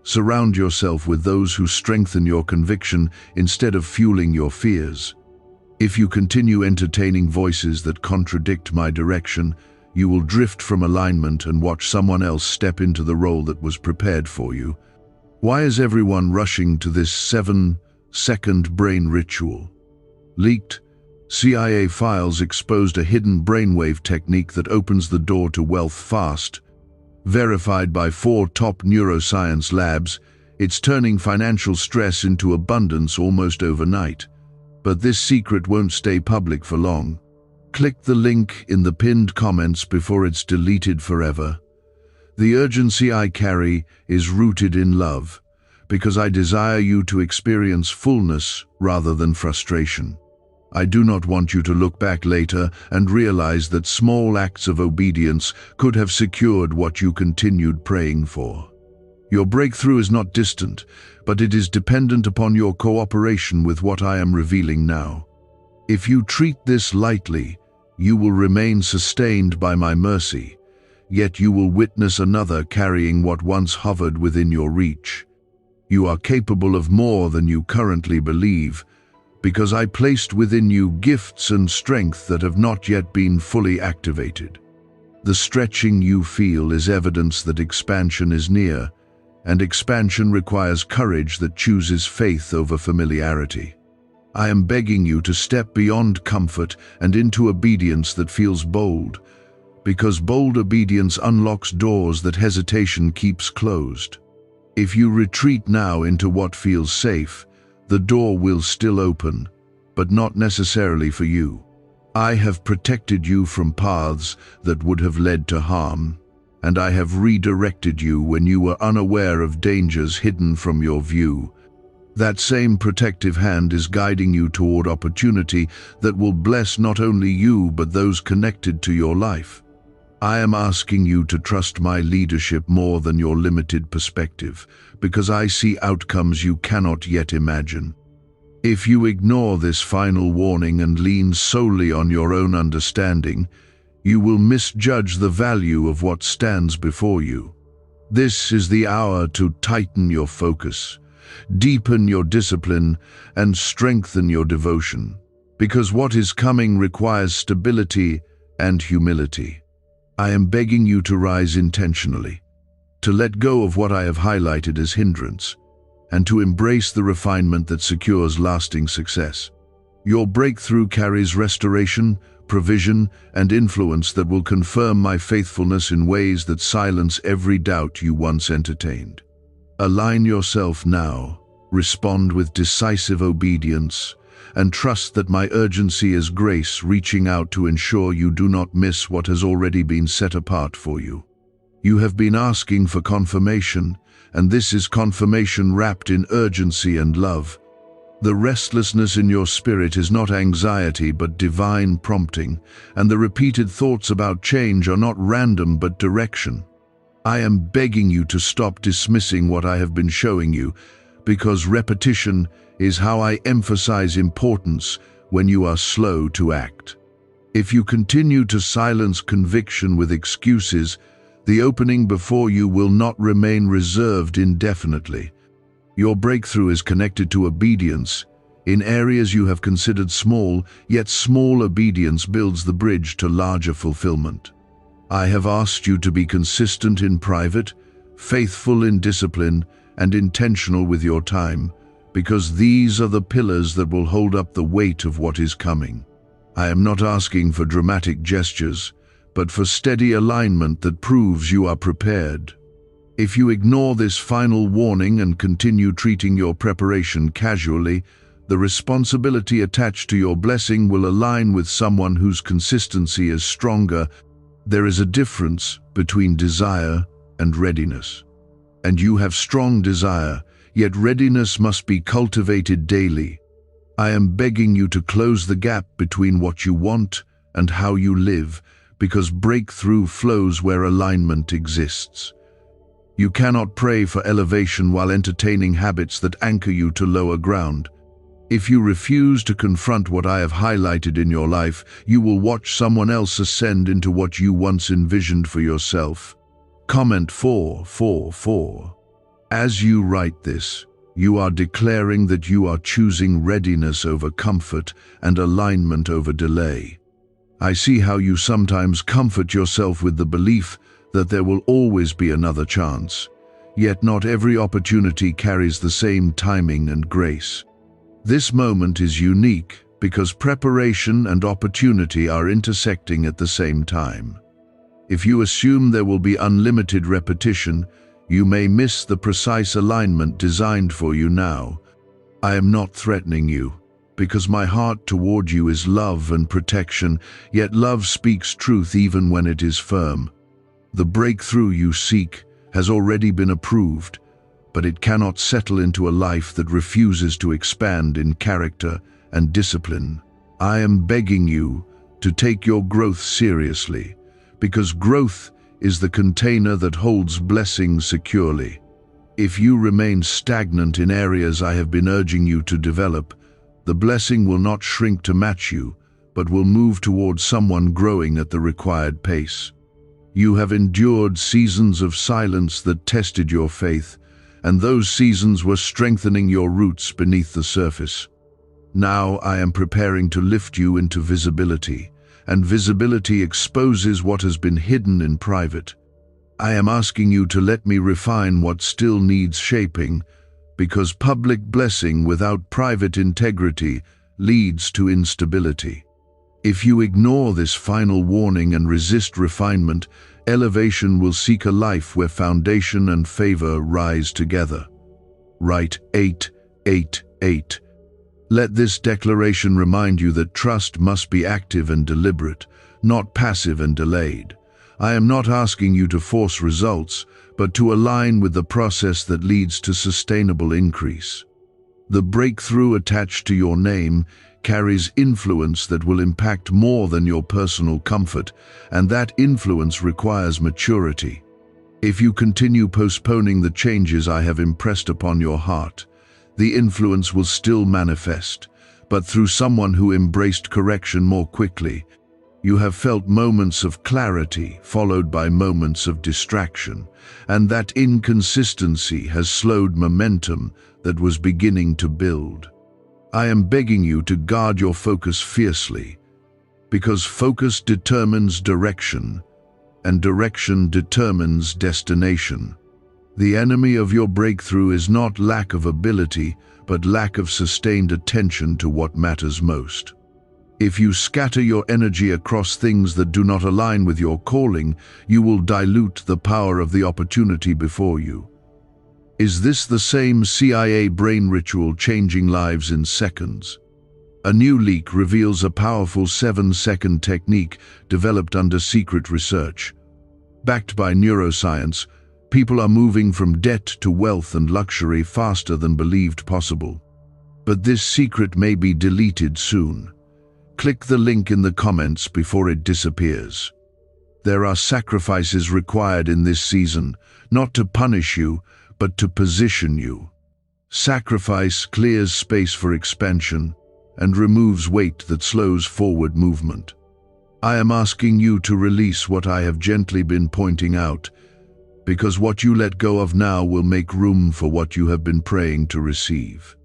Surround yourself with those who strengthen your conviction instead of fueling your fears. If you continue entertaining voices that contradict my direction, you will drift from alignment and watch someone else step into the role that was prepared for you. Why is everyone rushing to this 7-second brain ritual? Leaked CIA files exposed a hidden brainwave technique that opens the door to wealth fast. Verified by 4 top neuroscience labs, it's turning financial stress into abundance almost overnight. But this secret won't stay public for long. Click the link in the pinned comments before it's deleted forever. The urgency I carry is rooted in love, because I desire you to experience fullness rather than frustration. I do not want you to look back later and realize that small acts of obedience could have secured what you continued praying for. Your breakthrough is not distant, but it is dependent upon your cooperation with what I am revealing now. If you treat this lightly, you will remain sustained by my mercy, yet you will witness another carrying what once hovered within your reach. You are capable of more than you currently believe, because I placed within you gifts and strength that have not yet been fully activated. The stretching you feel is evidence that expansion is near, and expansion requires courage that chooses faith over familiarity. I am begging you to step beyond comfort and into obedience that feels bold, because bold obedience unlocks doors that hesitation keeps closed. If you retreat now into what feels safe, the door will still open, but not necessarily for you. I have protected you from paths that would have led to harm, and I have redirected you when you were unaware of dangers hidden from your view. That same protective hand is guiding you toward opportunity that will bless not only you but those connected to your life. I am asking you to trust my leadership more than your limited perspective, because I see outcomes you cannot yet imagine. If you ignore this final warning and lean solely on your own understanding, you will misjudge the value of what stands before you. This is the hour to tighten your focus, deepen your discipline, and strengthen your devotion, because what is coming requires stability and humility. I am begging you to rise intentionally, to let go of what I have highlighted as hindrance, and to embrace the refinement that secures lasting success. Your breakthrough carries restoration, provision, and influence that will confirm my faithfulness in ways that silence every doubt you once entertained. Align yourself now, respond with decisive obedience, and trust that my urgency is grace reaching out to ensure you do not miss what has already been set apart for you. You have been asking for confirmation, and this is confirmation wrapped in urgency and love. The restlessness in your spirit is not anxiety but divine prompting, and the repeated thoughts about change are not random but direction. I am begging you to stop dismissing what I have been showing you, because repetition is how I emphasize importance when you are slow to act. If you continue to silence conviction with excuses, the opening before you will not remain reserved indefinitely. Your breakthrough is connected to obedience. In areas you have considered small, yet small obedience builds the bridge to larger fulfillment. I have asked you to be consistent in private, faithful in discipline, and intentional with your time, because these are the pillars that will hold up the weight of what is coming. I am not asking for dramatic gestures, but for steady alignment that proves you are prepared. If you ignore this final warning and continue treating your preparation casually, the responsibility attached to your blessing will align with someone whose consistency is stronger. There is a difference between desire and readiness. And you have strong desire, yet readiness must be cultivated daily. I am begging you to close the gap between what you want and how you live, because breakthrough flows where alignment exists. You cannot pray for elevation while entertaining habits that anchor you to lower ground. If you refuse to confront what I have highlighted in your life, you will watch someone else ascend into what you once envisioned for yourself. Comment 444. As you write this, you are declaring that you are choosing readiness over comfort and alignment over delay. I see how you sometimes comfort yourself with the belief that there will always be another chance, yet not every opportunity carries the same timing and grace. This moment is unique because preparation and opportunity are intersecting at the same time. If you assume there will be unlimited repetition, you may miss the precise alignment designed for you now. I am not threatening you, because my heart toward you is love and protection, yet love speaks truth even when it is firm. The breakthrough you seek has already been approved, but it cannot settle into a life that refuses to expand in character and discipline. I am begging you to take your growth seriously, because growth is the container that holds blessings securely. If you remain stagnant in areas I have been urging you to develop, the blessing will not shrink to match you, but will move towards someone growing at the required pace. You have endured seasons of silence that tested your faith, and those seasons were strengthening your roots beneath the surface. Now I am preparing to lift you into visibility, and visibility exposes what has been hidden in private. I am asking you to let me refine what still needs shaping, because public blessing without private integrity leads to instability. If you ignore this final warning and resist refinement, elevation will seek a life where foundation and favor rise together. Write 888. Let this declaration remind you that trust must be active and deliberate, not passive and delayed. I am not asking you to force results, but to align with the process that leads to sustainable increase. The breakthrough attached to your name carries influence that will impact more than your personal comfort, and that influence requires maturity. If you continue postponing the changes I have impressed upon your heart, the influence will still manifest, but through someone who embraced correction more quickly. You have felt moments of clarity followed by moments of distraction, and that inconsistency has slowed momentum that was beginning to build. I am begging you to guard your focus fiercely, because focus determines direction, and direction determines destination. The enemy of your breakthrough is not lack of ability, but lack of sustained attention to what matters most. If you scatter your energy across things that do not align with your calling, you will dilute the power of the opportunity before you. Is this the same CIA brain ritual changing lives in seconds? A new leak reveals a powerful 7-second technique developed under secret research. Backed by neuroscience, people are moving from debt to wealth and luxury faster than believed possible. But this secret may be deleted soon. Click the link in the comments before it disappears. There are sacrifices required in this season, not to punish you, but to position you. Sacrifice clears space for expansion and removes weight that slows forward movement. I am asking you to release what I have gently been pointing out, because what you let go of now will make room for what you have been praying to receive.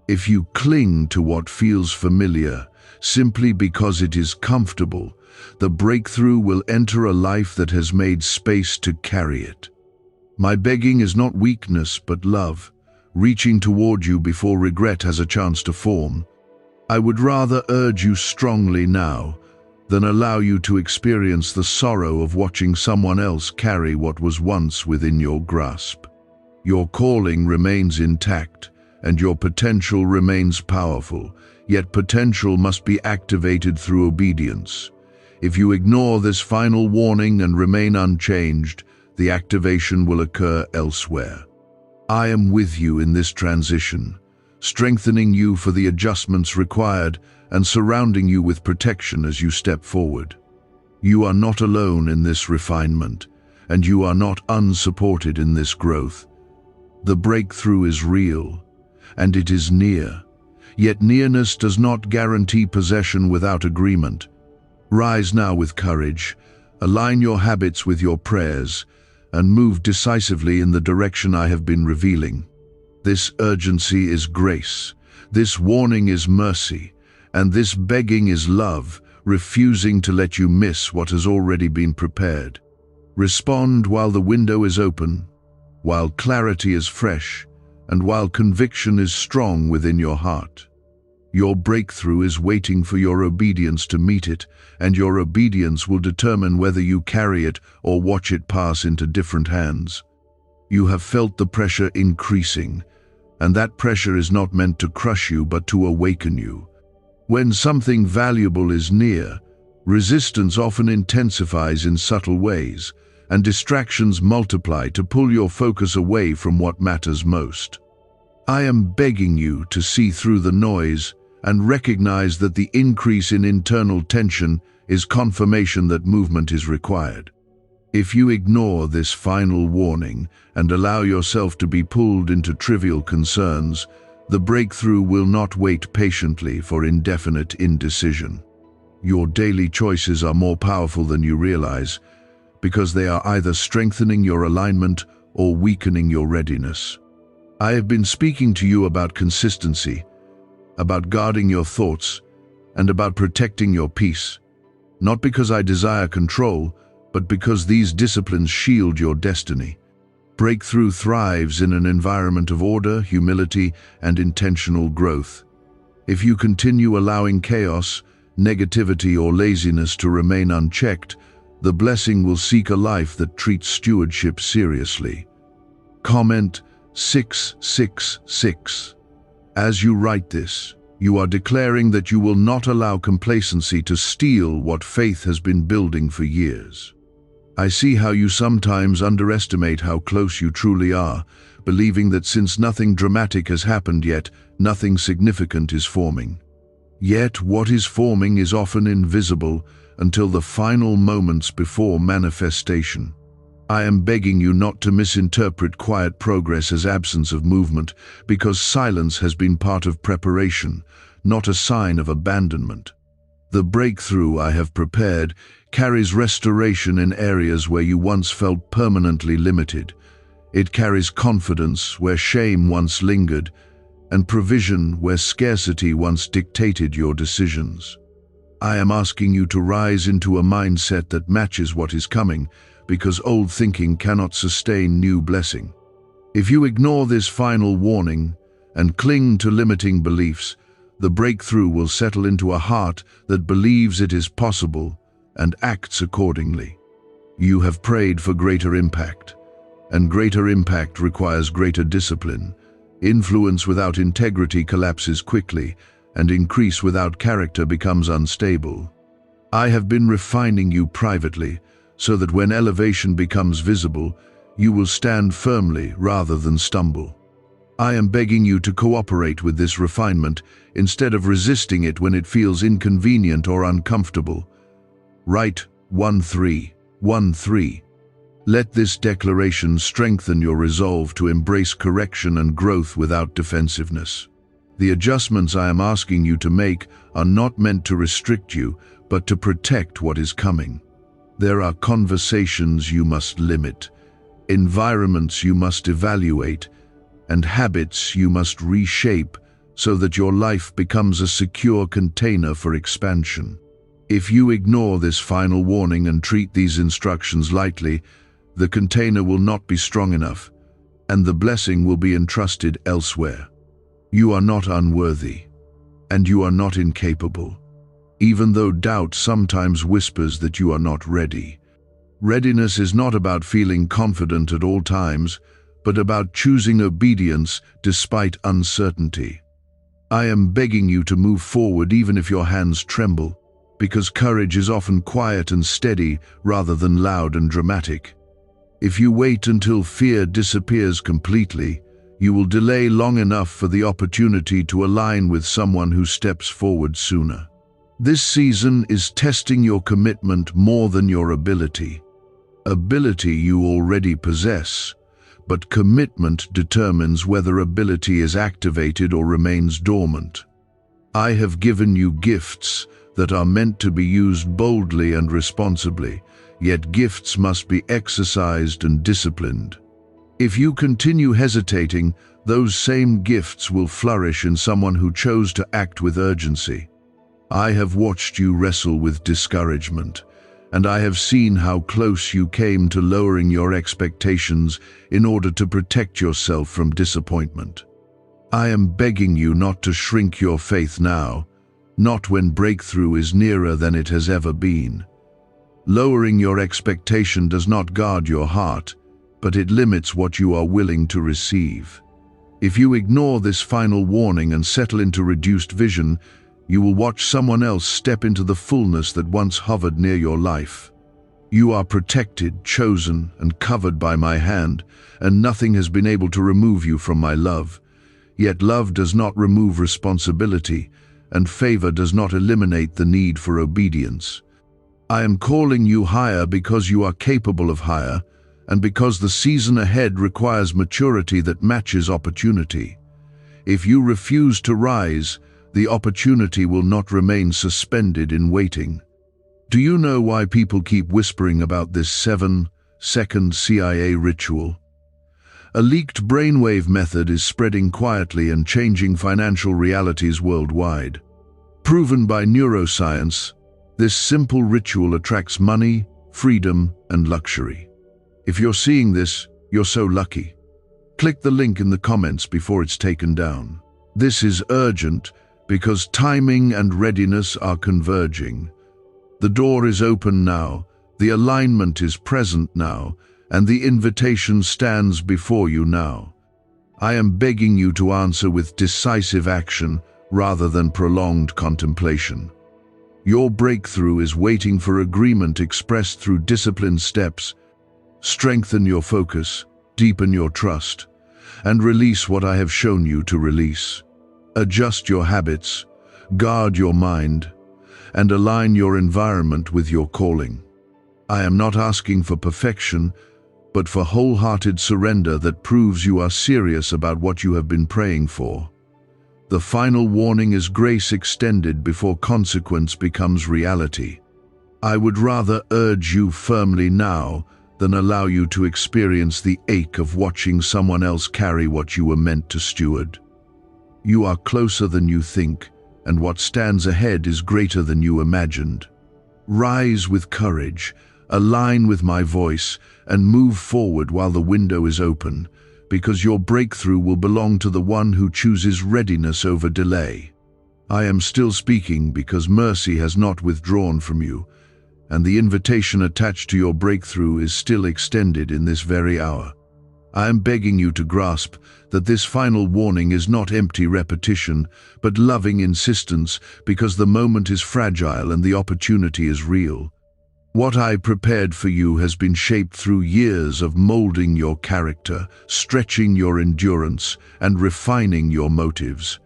If you cling to what feels familiar, simply because it is comfortable, the breakthrough will enter a life that has made space to carry it. My begging is not weakness, but love, reaching toward you before regret has a chance to form. I would rather urge you strongly now than allow you to experience the sorrow of watching someone else carry what was once within your grasp. Your calling remains intact, and your potential remains powerful, yet potential must be activated through obedience. If you ignore this final warning and remain unchanged, the activation will occur elsewhere. I am with you in this transition, strengthening you for the adjustments required and surrounding you with protection as you step forward. You are not alone in this refinement, and you are not unsupported in this growth. The breakthrough is real, and it is near. Yet nearness does not guarantee possession without agreement. Rise now with courage, align your habits with your prayers, and move decisively in the direction I have been revealing. This urgency is grace, this warning is mercy, and this begging is love, refusing to let you miss what has already been prepared. Respond while the window is open, while clarity is fresh, and while conviction is strong within your heart. Your breakthrough is waiting for your obedience to meet it, and your obedience will determine whether you carry it or watch it pass into different hands. You have felt the pressure increasing, and that pressure is not meant to crush you but to awaken you. When something valuable is near, resistance often intensifies in subtle ways, and distractions multiply to pull your focus away from what matters most. I am begging you to see through the noise and recognize that the increase in internal tension is confirmation that movement is required. If you ignore this final warning and allow yourself to be pulled into trivial concerns, the breakthrough will not wait patiently for indefinite indecision. Your daily choices are more powerful than you realize, because they are either strengthening your alignment or weakening your readiness. I have been speaking to you about consistency, about guarding your thoughts, and about protecting your peace, not because I desire control, but because these disciplines shield your destiny. Breakthrough thrives in an environment of order, humility, and intentional growth. If you continue allowing chaos, negativity, or laziness to remain unchecked, the blessing will seek a life that treats stewardship seriously. Comment 666. As you write this, you are declaring that you will not allow complacency to steal what faith has been building for years. I see how you sometimes underestimate how close you truly are, believing that since nothing dramatic has happened yet, nothing significant is forming. Yet what is forming is often invisible until the final moments before manifestation. I am begging you not to misinterpret quiet progress as absence of movement, because silence has been part of preparation, not a sign of abandonment. The breakthrough I have prepared carries restoration in areas where you once felt permanently limited. It carries confidence where shame once lingered, and provision where scarcity once dictated your decisions. I am asking you to rise into a mindset that matches what is coming, because old thinking cannot sustain new blessing. If you ignore this final warning and cling to limiting beliefs, the breakthrough will settle into a heart that believes it is possible and acts accordingly. You have prayed for greater impact, and greater impact requires greater discipline. Influence without integrity collapses quickly, and increase without character becomes unstable. I have been refining you privately, so that when elevation becomes visible, you will stand firmly rather than stumble. I am begging you to cooperate with this refinement instead of resisting it when it feels inconvenient or uncomfortable. Write 1313. Let this declaration strengthen your resolve to embrace correction and growth without defensiveness. The adjustments I am asking you to make are not meant to restrict you, but to protect what is coming. There are conversations you must limit, environments you must evaluate, and habits you must reshape so that your life becomes a secure container for expansion. If you ignore this final warning and treat these instructions lightly, the container will not be strong enough, and the blessing will be entrusted elsewhere. You are not unworthy, and you are not incapable, even though doubt sometimes whispers that you are not ready. Readiness is not about feeling confident at all times, but about choosing obedience despite uncertainty. I am begging you to move forward even if your hands tremble, because courage is often quiet and steady rather than loud and dramatic. If you wait until fear disappears completely, you will delay long enough for the opportunity to align with someone who steps forward sooner. This season is testing your commitment more than your ability. Ability you already possess, but commitment determines whether ability is activated or remains dormant. I have given you gifts that are meant to be used boldly and responsibly, yet gifts must be exercised and disciplined. If you continue hesitating, those same gifts will flourish in someone who chose to act with urgency. I have watched you wrestle with discouragement, and I have seen how close you came to lowering your expectations in order to protect yourself from disappointment. I am begging you not to shrink your faith now, not when breakthrough is nearer than it has ever been. Lowering your expectation does not guard your heart, but it limits what you are willing to receive. If you ignore this final warning and settle into reduced vision, you will watch someone else step into the fullness that once hovered near your life. You are protected, chosen, and covered by my hand, and nothing has been able to remove you from my love. Yet love does not remove responsibility, and favor does not eliminate the need for obedience. I am calling you higher because you are capable of higher, and because the season ahead requires maturity that matches opportunity. If you refuse to rise, the opportunity will not remain suspended in waiting. Do you know why people keep whispering about this 7-second CIA ritual? A leaked brainwave method is spreading quietly and changing financial realities worldwide. Proven by neuroscience, this simple ritual attracts money, freedom, and luxury. If you're seeing this, you're so lucky. Click the link in the comments before it's taken down. This is urgent because timing and readiness are converging. The door is open now, the alignment is present now, and the invitation stands before you now. I am begging you to answer with decisive action rather than prolonged contemplation. Your breakthrough is waiting for agreement expressed through disciplined steps. Strengthen your focus, deepen your trust, and release what I have shown you to release. Adjust your habits, guard your mind, and align your environment with your calling. I am not asking for perfection, but for wholehearted surrender that proves you are serious about what you have been praying for. The final warning is grace extended before consequence becomes reality. I would rather urge you firmly now than allow you to experience the ache of watching someone else carry what you were meant to steward. You are closer than you think, and what stands ahead is greater than you imagined. Rise with courage, align with my voice, and move forward while the window is open, because your breakthrough will belong to the one who chooses readiness over delay. I am still speaking because mercy has not withdrawn from you, and the invitation attached to your breakthrough is still extended in this very hour. I am begging you to grasp that this final warning is not empty repetition, but loving insistence, because the moment is fragile and the opportunity is real. What I prepared for you has been shaped through years of molding your character, stretching your endurance, and refining your motives.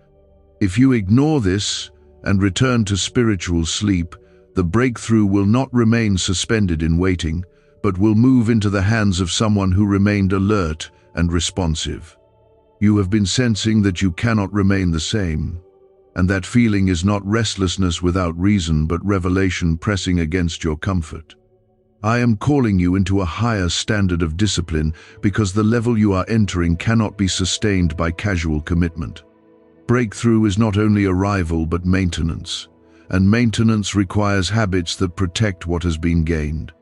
If you ignore this and return to spiritual sleep, the breakthrough will not remain suspended in waiting, but will move into the hands of someone who remained alert and responsive. You have been sensing that you cannot remain the same, and that feeling is not restlessness without reason, but revelation pressing against your comfort. I am calling you into a higher standard of discipline because the level you are entering cannot be sustained by casual commitment. Breakthrough is not only arrival but maintenance, and maintenance requires habits that protect what has been gained.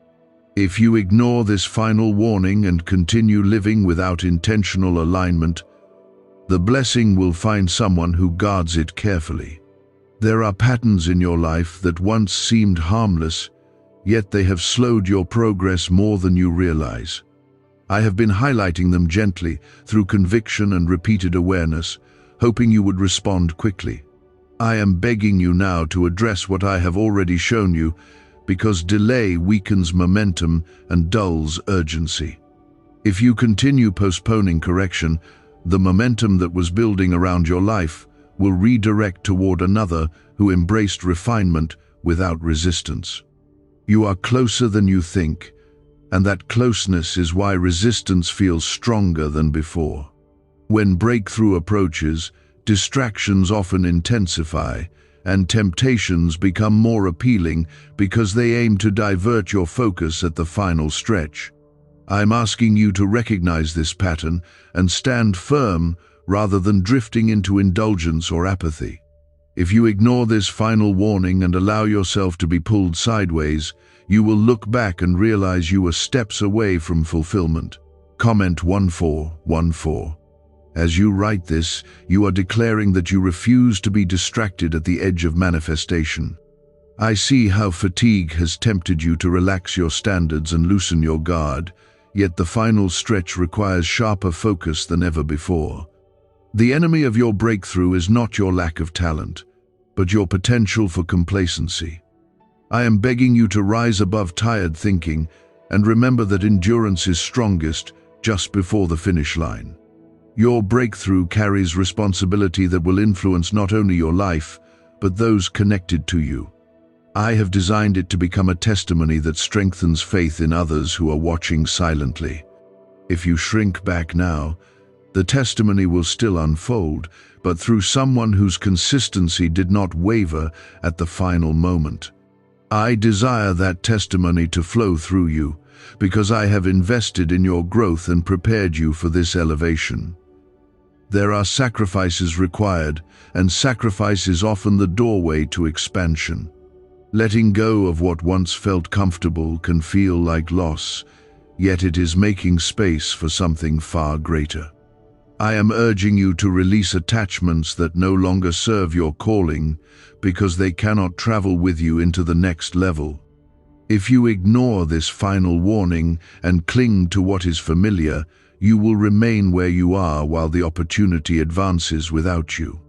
If you ignore this final warning and continue living without intentional alignment, the blessing will find someone who guards it carefully. There are patterns in your life that once seemed harmless, yet they have slowed your progress more than you realize. I have been highlighting them gently through conviction and repeated awareness, hoping you would respond quickly. I am begging you now to address what I have already shown you, because delay weakens momentum and dulls urgency. If you continue postponing correction, the momentum that was building around your life will redirect toward another who embraced refinement without resistance. You are closer than you think, and that closeness is why resistance feels stronger than before. When breakthrough approaches, distractions often intensify, and temptations become more appealing because they aim to divert your focus at the final stretch. I'm asking you to recognize this pattern and stand firm rather than drifting into indulgence or apathy. If you ignore this final warning and allow yourself to be pulled sideways, you will look back and realize you were steps away from fulfillment. Comment 1414. As you write this, you are declaring that you refuse to be distracted at the edge of manifestation. I see how fatigue has tempted you to relax your standards and loosen your guard, yet the final stretch requires sharper focus than ever before. The enemy of your breakthrough is not your lack of talent, but your potential for complacency. I am begging you to rise above tired thinking and remember that endurance is strongest just before the finish line. Your breakthrough carries responsibility that will influence not only your life, but those connected to you. I have designed it to become a testimony that strengthens faith in others who are watching silently. If you shrink back now, the testimony will still unfold, but through someone whose consistency did not waver at the final moment. I desire that testimony to flow through you, because I have invested in your growth and prepared you for this elevation. There are sacrifices required, and sacrifice is often the doorway to expansion. Letting go of what once felt comfortable can feel like loss, yet it is making space for something far greater. I am urging you to release attachments that no longer serve your calling because they cannot travel with you into the next level. If you ignore this final warning and cling to what is familiar, you will remain where you are while the opportunity advances without you.